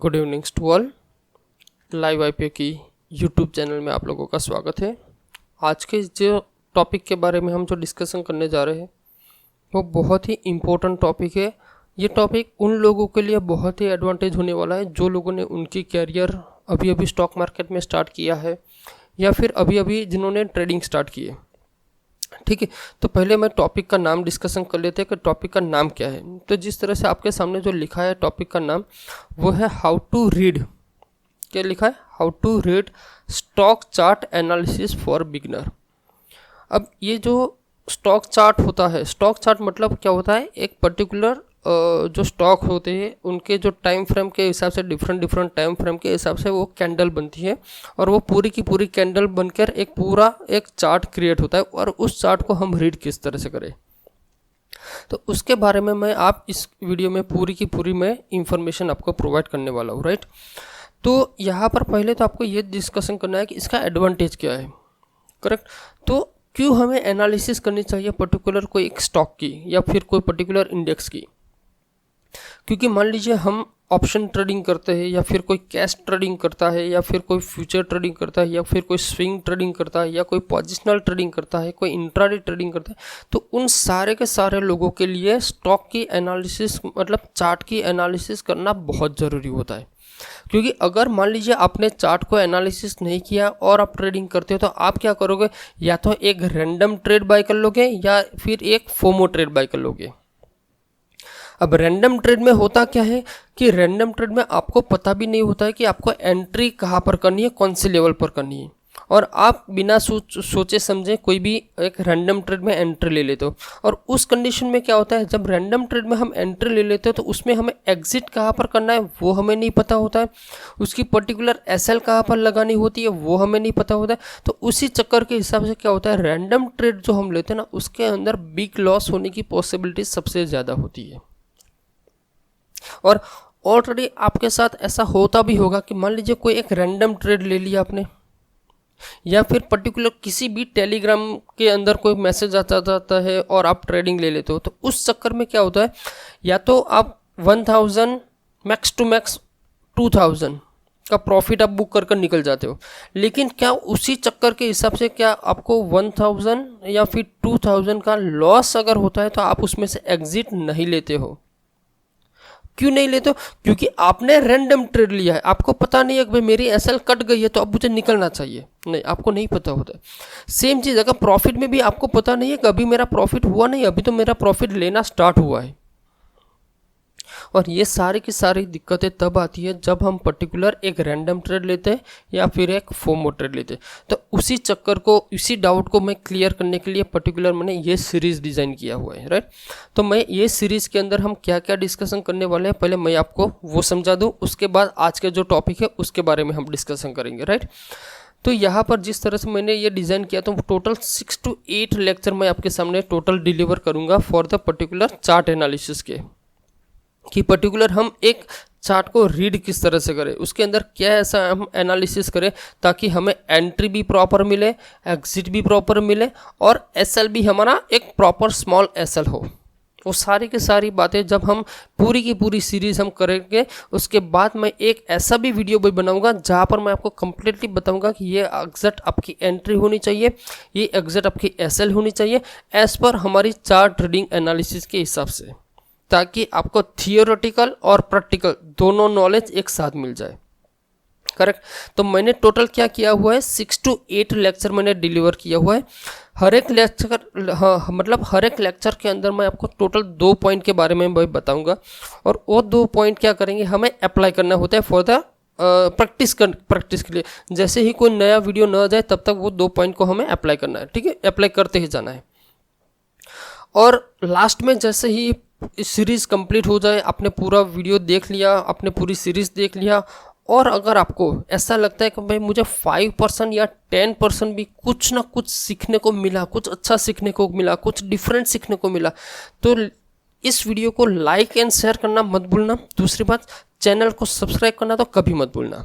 Good evening to all. Live IPO की YouTube channel में आप लोगों का स्वागत है। आज के जो टॉपिक के बारे में हम जो डिस्कशन करने जा रहे हैं वो बहुत ही इम्पोर्टेंट टॉपिक है। ये टॉपिक उन लोगों के लिए बहुत ही एडवांटेज होने वाला है जो लोगों ने उनकी कैरियर अभी अभी स्टॉक मार्केट में स्टार्ट किया है या फिर अभी अभी जिन्होंने ट्रेडिंग स्टार्ट की है। ठीक है, तो पहले मैं टॉपिक का नाम डिस्कशन कर लेते हैं कि टॉपिक का नाम क्या है। तो जिस तरह से आपके सामने जो लिखा है टॉपिक का नाम वो है हाउ टू रीड। क्या लिखा है? How to read stock chart analysis for beginner. अब ये जो स्टॉक चार्ट होता है, स्टॉक चार्ट मतलब क्या होता है, एक पर्टिकुलर जो स्टॉक होते हैं उनके जो टाइम फ्रेम के हिसाब से डिफरेंट टाइम फ्रेम के हिसाब से वो कैंडल बनती है और वो पूरी की पूरी कैंडल बनकर एक पूरा एक चार्ट क्रिएट होता है और उस चार्ट को हम रीड किस तरह से करें, तो उसके बारे में मैं आप इस वीडियो में पूरी की पूरी मैं इंफॉर्मेशन आपको प्रोवाइड करने वाला हूँ। राइट, तो यहाँ पर पहले तो आपको ये डिस्कशन करना है कि इसका एडवांटेज क्या है। करेक्ट, तो क्यों हमें एनालिसिस करनी चाहिए पर्टिकुलर कोई एक स्टॉक की या फिर कोई पर्टिकुलर इंडेक्स की। क्योंकि मान लीजिए हम ऑप्शन ट्रेडिंग करते हैं या फिर कोई कैश ट्रेडिंग करता है या फिर कोई फ्यूचर ट्रेडिंग करता है या फिर कोई स्विंग ट्रेडिंग करता है या कोई पोजिशनल ट्रेडिंग करता है, कोई इंट्राडे ट्रेडिंग करता है, तो उन सारे के सारे लोगों के लिए स्टॉक की एनालिसिस मतलब चार्ट की एनालिसिस करना बहुत ज़रूरी होता है। क्योंकि अगर मान लीजिए आपने चार्ट को एनालिसिस नहीं किया और आप ट्रेडिंग करते हो तो आप क्या करोगे, या तो एक रैंडम ट्रेड बाय कर लोगे या फिर एक फोमो ट्रेड बाय कर लोगे। अब रैंडम ट्रेड में होता क्या है कि रैंडम ट्रेड में आपको पता भी नहीं होता है कि आपको एंट्री कहाँ पर करनी है, कौन से लेवल पर करनी है, और आप बिना सोचे समझे कोई भी एक रैंडम ट्रेड में एंट्री ले लेते हो। और उस कंडीशन में क्या होता है, जब रैंडम ट्रेड में हम एंट्री ले लेते हो तो उसमें हमें एग्जिट कहाँ पर करना है वो हमें नहीं पता होता है, उसकी पर्टिकुलर एसएल कहाँ पर लगानी होती है वो हमें नहीं पता होता है। तो उसी चक्कर के हिसाब से क्या होता है, रैंडम ट्रेड जो हम लेते हैं ना उसके अंदर बिग लॉस होने की पॉसिबिलिटी सबसे ज़्यादा होती है। और ऑलरेडी आपके साथ ऐसा होता भी होगा कि मान लीजिए कोई एक रैंडम ट्रेड ले लिया आपने या फिर पर्टिकुलर किसी भी टेलीग्राम के अंदर कोई मैसेज आता जाता है और आप ट्रेडिंग ले लेते हो, तो उस चक्कर में क्या होता है, या तो आप 1000 मैक्स टू मैक्स 2000 का प्रॉफिट आप बुक कर निकल जाते हो। लेकिन क्या उसी चक्कर के हिसाब से क्या आपको 1000 या फिर 2000 का लॉस अगर होता है तो आप उसमें से एग्जिट नहीं लेते हो। क्यों नहीं लेते हो? क्योंकि आपने रैंडम ट्रेड लिया है, आपको पता नहीं है कि भाई मेरी एसएल कट गई है तो अब मुझे निकलना चाहिए, नहीं, आपको नहीं पता होता। सेम चीज़ अगर प्रॉफिट में भी आपको पता नहीं है कि अभी मेरा प्रॉफिट हुआ नहीं, अभी तो मेरा प्रॉफिट लेना स्टार्ट हुआ है। और ये सारी की सारी दिक्कतें तब आती है जब हम पर्टिकुलर एक रैंडम ट्रेड लेते हैं या फिर एक फोमो ट्रेड लेते हैं। तो उसी चक्कर को, इसी डाउट को मैं क्लियर करने के लिए पर्टिकुलर मैंने ये सीरीज़ डिज़ाइन किया हुआ है। राइट, तो मैं ये सीरीज़ के अंदर हम क्या क्या डिस्कशन करने वाले हैं पहले मैं आपको वो समझा दूँ, उसके बाद आज का जो टॉपिक है उसके बारे में हम डिस्कशन करेंगे। राइट, तो यहाँ पर जिस तरह से मैंने ये डिज़ाइन किया तो टोटल 6 to 8 लेक्चर मैं आपके सामने टोटल डिलीवर करूँगा for the particular chart analysis के, कि पर्टिकुलर हम एक चार्ट को रीड किस तरह से करें, उसके अंदर क्या ऐसा हम एनालिसिस करें ताकि हमें एंट्री भी प्रॉपर मिले, एग्जिट भी प्रॉपर मिले और एसएल भी हमारा एक प्रॉपर स्मॉल एसएल हो। वो सारी की सारी बातें जब हम पूरी की पूरी सीरीज़ हम करेंगे उसके बाद मैं एक ऐसा भी वीडियो भी बनाऊंगा जहाँ पर मैं आपको कम्प्लीटली बताऊंगा कि ये एग्जिट आपकी एंट्री होनी चाहिए, ये एग्जिट आपकी एसएल होनी चाहिए एज पर हमारी चार्ट ट्रेडिंग एनालिसिस के हिसाब से, ताकि आपको थियोरेटिकल और प्रैक्टिकल दोनों नॉलेज एक साथ मिल जाए। करेक्ट, तो मैंने टोटल क्या किया हुआ है, 6 to 8 लेक्चर मैंने डिलीवर किया हुआ है। हर एक लेक्चर मतलब हर एक लेक्चर के अंदर मैं आपको टोटल 2 पॉइंट के बारे में बताऊंगा और वो 2 पॉइंट क्या करेंगे, हमें अप्लाई करना होता है फॉर द प्रैक्टिस के लिए। जैसे ही कोई नया वीडियो न जाए तब तक वो 2 पॉइंट को हमें अप्लाई करना है। ठीक है, अप्लाई करते ही जाना है। और लास्ट में जैसे ही इस सीरीज़ कंप्लीट हो जाए, आपने पूरा वीडियो देख लिया, आपने पूरी सीरीज़ देख लिया, और अगर आपको ऐसा लगता है कि भाई मुझे 5% या 10% भी कुछ ना कुछ सीखने को मिला, कुछ अच्छा सीखने को मिला, कुछ डिफरेंट सीखने को मिला, तो इस वीडियो को लाइक एंड शेयर करना मत भूलना। दूसरी बात, चैनल को सब्सक्राइब करना तो कभी मत भूलना,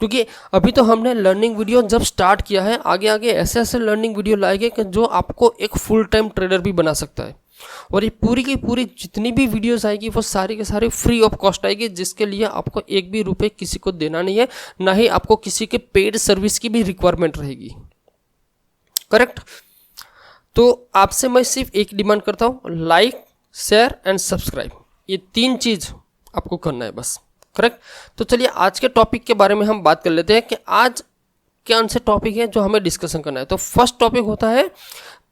क्योंकि अभी तो हमने लर्निंग वीडियो जब स्टार्ट किया है, आगे आगे ऐसे ऐसे लर्निंग वीडियो लाएंगे कि जो आपको एक फुल टाइम ट्रेडर भी बना सकता है। और ये पूरी की पूरी जितनी भी वीडियोस आएगी वो सारी के सारी फ्री ऑफ कॉस्ट आएगी, जिसके लिए आपको एक भी रुपये किसी को देना नहीं है, ना ही आपको किसी के पेड सर्विस की भी रिक्वायरमेंट रहेगी। करेक्ट। तो आपसे मैं सिर्फ एक डिमांड करता हूँ, लाइक, शेयर एंड सब्सक्राइब, ये 3 चीज़ आपको करना है बस। करेक्ट। तो चलिए आज के टॉपिक के बारे में हम बात कर लेते हैं कि आज कौन से टॉपिक है जो हमें डिस्कशन करना है। तो फर्स्ट टॉपिक होता है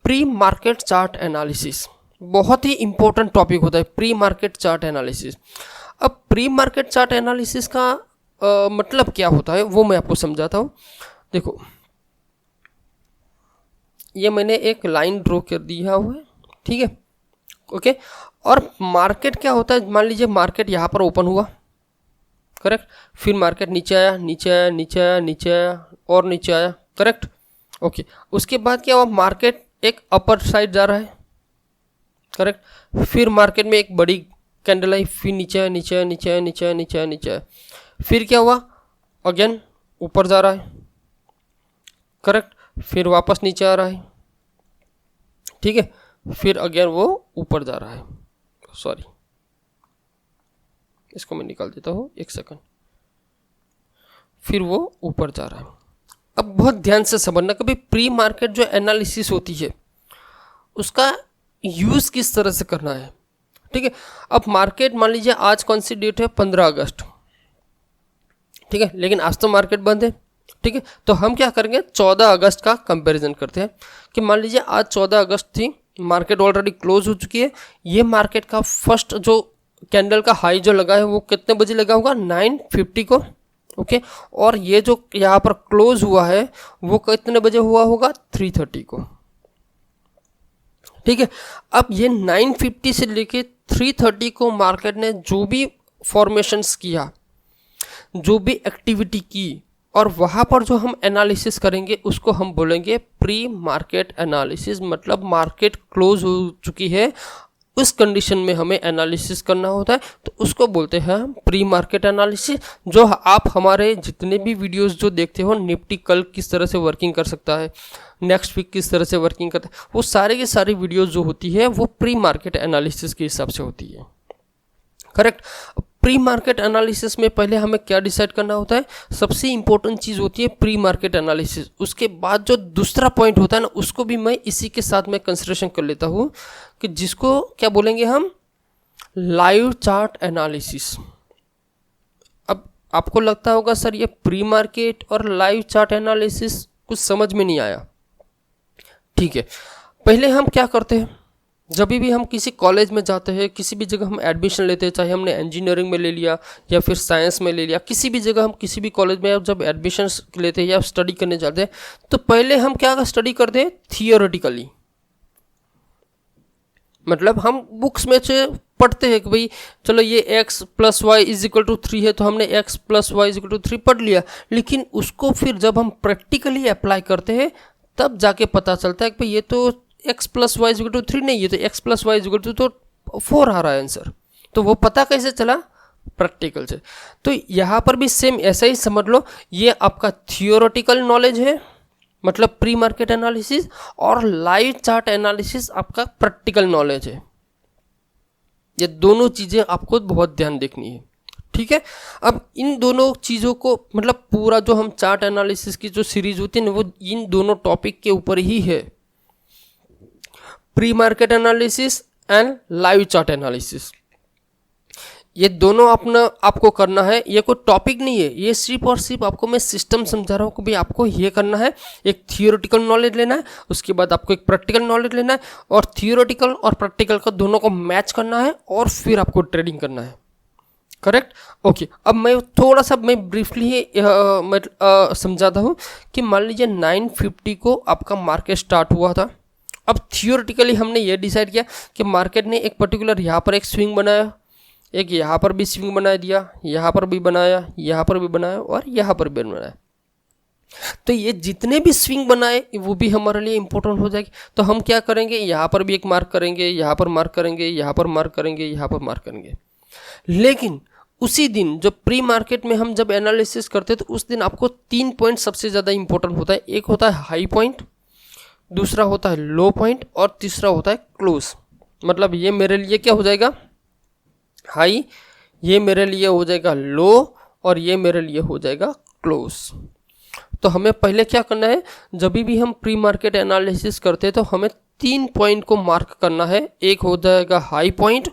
प्री मार्केट चार्ट एनालिसिस। बहुत ही इंपॉर्टेंट टॉपिक होता है प्री मार्केट चार्ट एनालिसिस। अब प्री मार्केट चार्ट एनालिसिस का मतलब क्या होता है वो मैं आपको समझाता हूँ। देखो, ये मैंने एक लाइन ड्रॉ कर दिया हुआ है, ठीक है, ओके। और मार्केट क्या होता है, मान लीजिए मार्केट यहाँ पर ओपन हुआ, करेक्ट, फिर मार्केट नीचे आया, नीचे आया, नीचे आया, नीचे आया और नीचे आया, करेक्ट, ओके। उसके बाद क्या हुआ, मार्केट एक अपर साइड जा रहा है, करेक्ट, फिर मार्केट में एक बड़ी कैंडल आई, फिर नीचे आया, नीचे आया, नीचे आया, नीचे आया, नीचे आया, नीचे आया, फिर क्या हुआ, अगेन ऊपर जा रहा है, करेक्ट, फिर वापस नीचे आ रहा है, ठीक है, फिर अगेन वो ऊपर जा रहा है, सॉरी इसको मैं निकाल देता हूँ, एक सेकंड, फिर वो ऊपर जा रहा है। अब बहुत ध्यान से समझना, कभी प्री मार्केट जो एनालिसिस होती है उसका यूज़ किस तरह से करना है, ठीक है। अब मार्केट मान लीजिए आज कौन सी डेट है, 15 अगस्त, ठीक है, लेकिन आज तो मार्केट बंद है, ठीक है। तो हम क्या करेंगे, 14 अगस्त का कंपैरिजन करते हैं कि मान लीजिए आज 14 अगस्त थी, मार्केट ऑलरेडी क्लोज हो चुकी है, ये मार्केट का फर्स्ट जो कैंडल का हाई जो लगा है वो कितने बजे लगा होगा, 9:50 को, ओके। और ये जो यहाँ पर क्लोज हुआ है वो कितने बजे हुआ होगा, 3:30 को, ठीक है। अब ये 9:50 से लेके 3:30 को मार्केट ने जो भी फॉर्मेशंस किया, जो भी एक्टिविटी की, और वहाँ पर जो हम एनालिसिस करेंगे उसको हम बोलेंगे प्री मार्केट एनालिसिस। मतलब मार्केट क्लोज हो चुकी है, उस कंडीशन में हमें एनालिसिस करना होता है, तो उसको बोलते हैं हम प्री मार्केट एनालिसिस। जो आप हमारे जितने भी वीडियोस जो देखते हो, निफ्टी कल किस तरह से वर्किंग कर सकता है, नेक्स्ट वीक किस तरह से वर्किंग करता है, वो सारे के सारी वीडियोस जो होती है वो प्री मार्केट एनालिसिस के हिसाब से होती है, करेक्ट। प्री मार्केट एनालिसिस में पहले हमें क्या डिसाइड करना होता है, सबसे इंपॉर्टेंट चीज़ होती है प्री मार्केट एनालिसिस। उसके बाद जो दूसरा पॉइंट होता है ना, उसको भी मैं इसी के साथ में कंसिडरेशन कर लेता हूँ कि जिसको क्या बोलेंगे हम, लाइव चार्ट एनालिसिस। अब आपको लगता होगा सर ये प्री मार्केट और लाइव चार्ट एनालिसिस कुछ समझ में नहीं आया, ठीक है। पहले हम क्या करते हैं, जब भी हम किसी कॉलेज में जाते हैं, किसी भी जगह हम एडमिशन लेते हैं, चाहे हमने इंजीनियरिंग में ले लिया या फिर साइंस में ले लिया, किसी भी जगह हम किसी भी कॉलेज में जब एडमिशन लेते हैं या स्टडी करने जाते हैं, तो पहले हम क्या स्टडी करते हैं, थियोरेटिकली। मतलब हम बुक्स में से पढ़ते हैं कि भाई चलो ये x + y = 3 है, तो हमने x + y = 3 पढ़ लिया, लेकिन उसको फिर जब हम प्रैक्टिकली अप्लाई करते हैं तब जाके पता चलता है कि भाई ये तो x + y = 3 नहीं, ये तो x + y = 4 आ रहा है आंसर। तो वो पता कैसे चला, प्रैक्टिकल से। तो यहाँ पर भी सेम ऐसा ही समझ लो, ये आपका थियोरेटिकल नॉलेज है, मतलब प्री मार्केट एनालिसिस, और लाइव चार्ट एनालिसिस आपका प्रैक्टिकल नॉलेज है। ये दोनों चीज़ें आपको बहुत ध्यान देखनी है, ठीक है। अब इन दोनों चीज़ों को, मतलब पूरा जो हम चार्ट एनालिसिस की जो सीरीज होती है ना, वो इन दोनों टॉपिक के ऊपर ही है, pre market analysis and live chart analysis. ये दोनों अपना आपको करना है, ये कोई टॉपिक नहीं है, ये सिर्फ और सिर्फ आपको मैं सिस्टम समझा रहा हूँ कि भाई आपको ये करना है, एक थियोरेटिकल नॉलेज लेना है, उसके बाद आपको एक प्रैक्टिकल नॉलेज लेना है, और थियोरेटिकल और प्रैक्टिकल का दोनों को मैच करना है, और फिर आपको ट्रेडिंग करना है, करेक्ट, ओके। अब मैं थोड़ा सा ब्रीफली समझाता हूँ कि मान लीजिए 9:50 को आपका मार्केट स्टार्ट हुआ था। अब थियोरेटिकली हमने ये डिसाइड किया कि मार्केट ने एक पर्टिकुलर यहाँ पर एक स्विंग बनाया, एक यहाँ पर भी स्विंग बना दिया, यहाँ पर भी बनाया, यहाँ पर भी बनाया, और यहाँ पर भी बनाया। तो ये जितने भी स्विंग बनाए वो भी हमारे लिए इंपॉर्टेंट हो जाएगी। तो हम क्या करेंगे, यहाँ पर भी एक मार्क करेंगे, यहाँ पर मार्क करेंगे, यहाँ पर मार्क करेंगे, यहाँ पर मार्क करेंगे। लेकिन उसी दिन जो प्री मार्केट में हम जब एनालिसिस करते हैं, तो उस दिन आपको 3 पॉइंट सबसे ज़्यादा इंपॉर्टेंट होता है। एक होता है हाई पॉइंट, दूसरा होता है लो पॉइंट, और तीसरा होता है क्लोज। मतलब ये मेरे लिए क्या हो जाएगा, हाई, ये मेरे लिए हो जाएगा लो, और ये मेरे लिए हो जाएगा क्लोज। तो हमें पहले क्या करना है, जब भी हम प्री मार्केट एनालिसिस करते हैं तो हमें 3 पॉइंट को मार्क करना है। एक हो जाएगा हाई पॉइंट,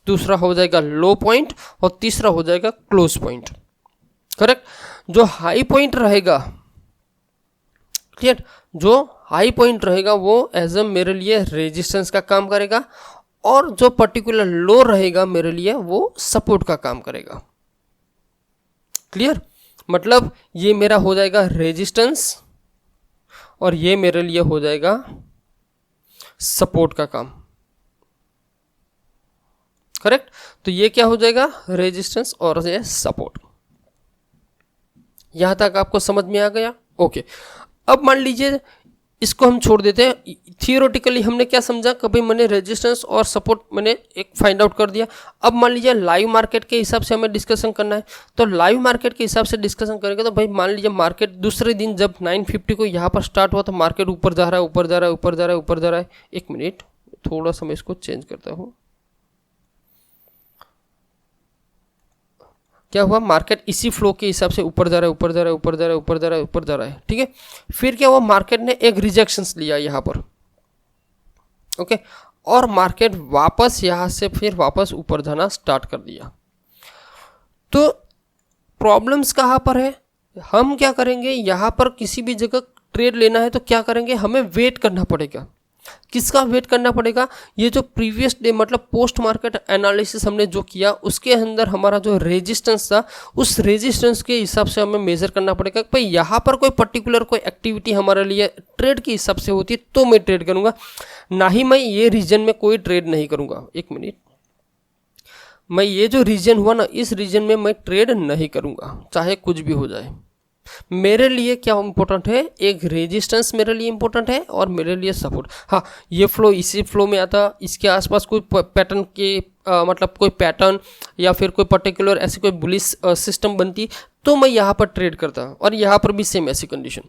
दूसरा हो जाएगा लो पॉइंट, और तीसरा हो जाएगा क्लोज पॉइंट। करेक्ट। जो हाई पॉइंट रहेगा, क्लियर, जो हाई पॉइंट रहेगा वो एज ए मेरे लिए रेजिस्टेंस का काम करेगा, और जो पर्टिकुलर लो रहेगा मेरे लिए वो सपोर्ट का काम करेगा। क्लियर। मतलब ये मेरा हो जाएगा रेजिस्टेंस और ये मेरे लिए हो जाएगा सपोर्ट का काम। करेक्ट। तो ये क्या हो जाएगा, रेजिस्टेंस और ये सपोर्ट। यहां तक आपको समझ में आ गया? ओके। अब मान लीजिए इसको हम छोड़ देते हैं। थियोरेटिकली हमने क्या समझा, कभी मैंने रेजिस्टेंस और सपोर्ट मैंने एक फाइंड आउट कर दिया। अब मान लीजिए लाइव मार्केट के हिसाब से हमें डिस्कशन करना है, तो लाइव मार्केट के हिसाब से डिस्कशन करेंगे तो भाई मान लीजिए मार्केट दूसरे दिन जब 950 को यहाँ पर स्टार्ट हुआ तो मार्केट ऊपर जा रहा है, ऊपर जा रहा है, ऊपर जा रहा है, ऊपर जा रहा है। एक मिनट, थोड़ा सा मैं इसको चेंज करता हूँ। क्या हुआ, मार्केट इसी फ्लो के हिसाब से ऊपर जा रहा है, ऊपर जा रहा है, ऊपर जा रहा है, ऊपर जा रहा है, ऊपर जा रहा है। ठीक है। फिर क्या हुआ, मार्केट ने एक रिजेक्शंस लिया यहाँ पर। ओके। और मार्केट वापस यहाँ से फिर वापस ऊपर जाना स्टार्ट कर दिया। तो प्रॉब्लम्स कहाँ पर है, हम क्या करेंगे, यहाँ पर किसी भी जगह ट्रेड लेना है तो क्या करेंगे, हमें वेट करना पड़ेगा। किसका वेट करना पड़ेगा, ये जो प्रीवियस डे मतलब पोस्ट मार्केट एनालिसिस हमने जो किया उसके अंदर हमारा जो रेजिस्टेंस था उस रेजिस्टेंस के हिसाब से हमें मेजर करना पड़ेगा। भाई यहाँ पर कोई पर्टिकुलर कोई एक्टिविटी हमारे लिए ट्रेड के हिसाब से होती है तो मैं ट्रेड करूँगा, ना ही मैं ये रीजन में कोई ट्रेड नहीं करूँगा। एक मिनट, मैं ये जो रीजन हुआ ना, इस रीजन में मैं ट्रेड नहीं करूँगा चाहे कुछ भी हो जाए। मेरे लिए क्या इंपॉर्टेंट है, एक रेजिस्टेंस मेरे लिए इंपॉर्टेंट है और मेरे लिए सपोर्ट। हाँ, ये फ्लो इसी फ्लो में आता, इसके आसपास कोई पैटर्न के मतलब कोई पैटर्न या फिर कोई पर्टिकुलर ऐसी कोई बुलिश सिस्टम बनती तो मैं यहाँ पर ट्रेड करता, और यहाँ पर भी सेम ऐसी कंडीशन।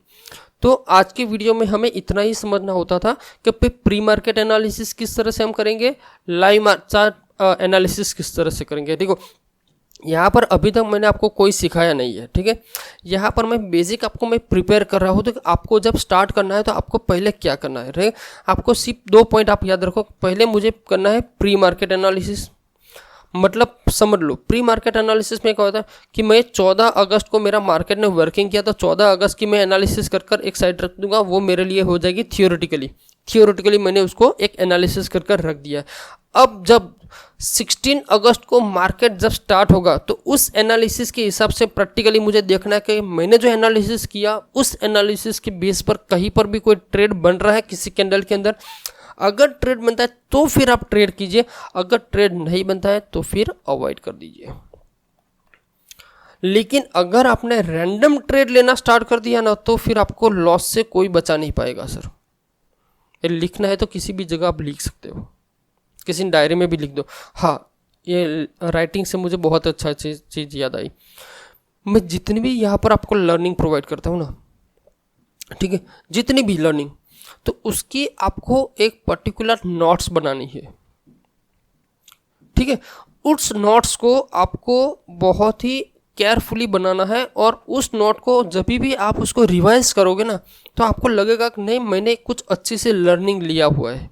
तो आज के वीडियो में हमें इतना ही समझना होता था कि प्री मार्केट एनालिसिस किस तरह से हम करेंगे, लाइव चार्ट एनालिसिस किस तरह से करेंगे। देखो यहाँ पर अभी तक मैंने आपको कोई सिखाया नहीं है, ठीक है। यहाँ पर मैं बेसिक आपको मैं प्रिपेयर कर रहा हूँ। तो आपको जब स्टार्ट करना है तो आपको पहले क्या करना है, ठीक। आपको सिर्फ 2 पॉइंट आप याद रखो। पहले मुझे करना है प्री मार्केट एनालिसिस। मतलब समझ लो प्री मार्केट एनालिसिस में क्या होता है कि मैं 14 अगस्त को मेरा मार्केट ने वर्किंग किया तो 14 अगस्त की मैं एनालिसिस कर एक साइड रख दूंगा, वो मेरे लिए हो जाएगी थियोरेटिकली मैंने उसको एक एनालिसिस कर रख दिया। अब जब 16 अगस्त को मार्केट जब स्टार्ट होगा तो उस एनालिसिस के हिसाब से प्रैक्टिकली मुझे देखना है कि मैंने जो एनालिसिस किया उस एनालिसिस के बेस पर कहीं पर भी कोई ट्रेड बन रहा है किसी कैंडल के अंदर। अगर ट्रेड बनता है तो फिर आप ट्रेड कीजिए, अगर ट्रेड नहीं बनता है तो फिर अवॉइड कर दीजिए। लेकिन अगर आपने रैंडम ट्रेड लेना स्टार्ट कर दिया ना तो फिर आपको लॉस से कोई बचा नहीं पाएगा। सर ये लिखना है तो किसी भी जगह आप लिख सकते हो, किसी डायरी में भी लिख दो। हाँ, ये राइटिंग से मुझे बहुत अच्छा चीज़ याद आई। मैं जितनी भी यहाँ पर आपको लर्निंग प्रोवाइड करता हूँ ना, ठीक है, जितनी भी लर्निंग, तो उसकी आपको एक पर्टिकुलर नोट्स बनानी है, ठीक है। उस नोट्स को आपको बहुत ही केयरफुली बनाना है, और उस नोट को जब भी आप उसको रिवाइज करोगे ना तो आपको लगेगा कि नहीं मैंने कुछ अच्छी से लर्निंग लिया हुआ है,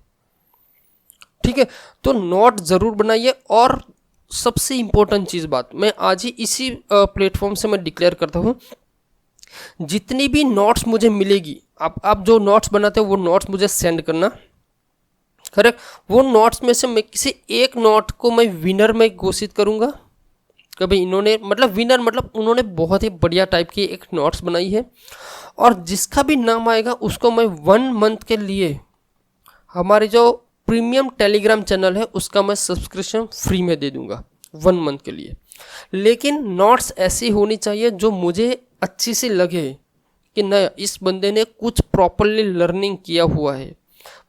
ठीक है। तो नोट ज़रूर बनाइए। और सबसे इम्पोर्टेंट चीज़ बात मैं आज ही इसी प्लेटफॉर्म से मैं डिक्लेयर करता हूँ, जितनी भी नोट्स मुझे मिलेगी, आप जो नोट्स बनाते हो वो नोट्स मुझे सेंड करना, करेक्ट। वो नोट्स में से मैं किसी एक नोट को मैं विनर में घोषित करूँगा। कभी इन्होंने मतलब विनर मतलब उन्होंने बहुत ही बढ़िया टाइप की एक नोट्स बनाई है, और जिसका भी नाम आएगा उसको मैं 1 मंथ के लिए हमारे जो प्रीमियम टेलीग्राम चैनल है उसका मैं सब्सक्रिप्शन फ्री में दे दूंगा 1 मंथ के लिए। लेकिन नोट्स ऐसी होनी चाहिए जो मुझे अच्छी सी लगे कि नहीं इस बंदे ने कुछ प्रॉपरली लर्निंग किया हुआ है,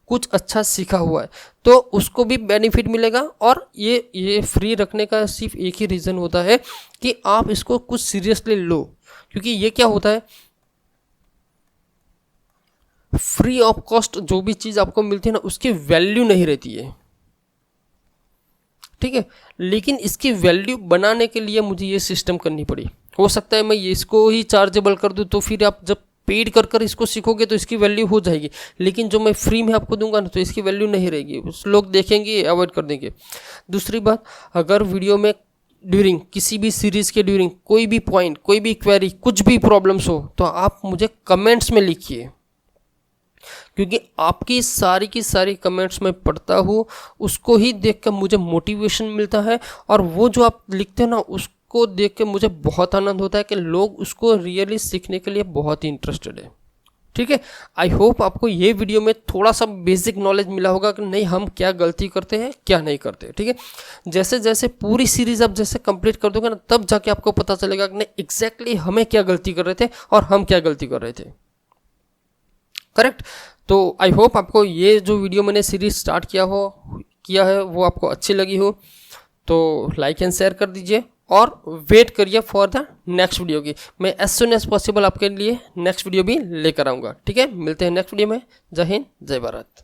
कुछ अच्छा सीखा हुआ है, तो उसको भी बेनिफिट मिलेगा। और ये फ्री रखने का सिर्फ एक ही रीज़न होता है कि आप इसको कुछ सीरियसली लो, क्योंकि ये क्या होता है, फ्री ऑफ कॉस्ट जो भी चीज़ आपको मिलती है ना उसकी वैल्यू नहीं रहती है, ठीक है। लेकिन इसकी वैल्यू बनाने के लिए मुझे ये सिस्टम करनी पड़ी। हो सकता है मैं ये इसको ही चार्जेबल कर दूँ, तो फिर आप जब पेड कर कर इसको सीखोगे तो इसकी वैल्यू हो जाएगी। लेकिन जो मैं फ्री में आपको दूंगा ना, तो इसकी वैल्यू नहीं रहेगी, लोग देखेंगे अवॉइड कर देंगे। दूसरी बात, अगर वीडियो में ड्यूरिंग किसी भी सीरीज़ के ड्यूरिंग कोई भी पॉइंट, कोई भी क्वेरी, कुछ भी प्रॉब्लम्स हो, तो आप मुझे कमेंट्स में लिखिए, क्योंकि आपकी सारी की सारी कमेंट्स मैं पढ़ता हूँ, उसको ही देख कर मुझे मोटिवेशन मिलता है। और वो जो आप लिखते हो ना, उसको देख के मुझे बहुत आनंद होता है कि लोग उसको रियली सीखने के लिए बहुत ही इंटरेस्टेड है। ठीक है, आई होप आपको ये वीडियो में थोड़ा सा बेसिक नॉलेज मिला होगा कि नहीं हम क्या गलती करते हैं, क्या नहीं करते। ठीक है, जैसे जैसे पूरी सीरीज आप जैसे कंप्लीट कर दोगे ना, तब जाके आपको पता चलेगा कि नहीं एग्जैक्टली हमें क्या गलती कर रहे थे और हम क्या गलती कर रहे थे। करेक्ट। तो आई होप आपको ये जो वीडियो मैंने सीरीज स्टार्ट किया है वो आपको अच्छी लगी हो, तो लाइक एंड शेयर कर दीजिए और वेट करिए फॉर द नेक्स्ट वीडियो की। मैं एज सुन एज पॉसिबल आपके लिए नेक्स्ट वीडियो भी लेकर आऊँगा। ठीक है, मिलते हैं नेक्स्ट वीडियो में। जय हिंद, जय भारत।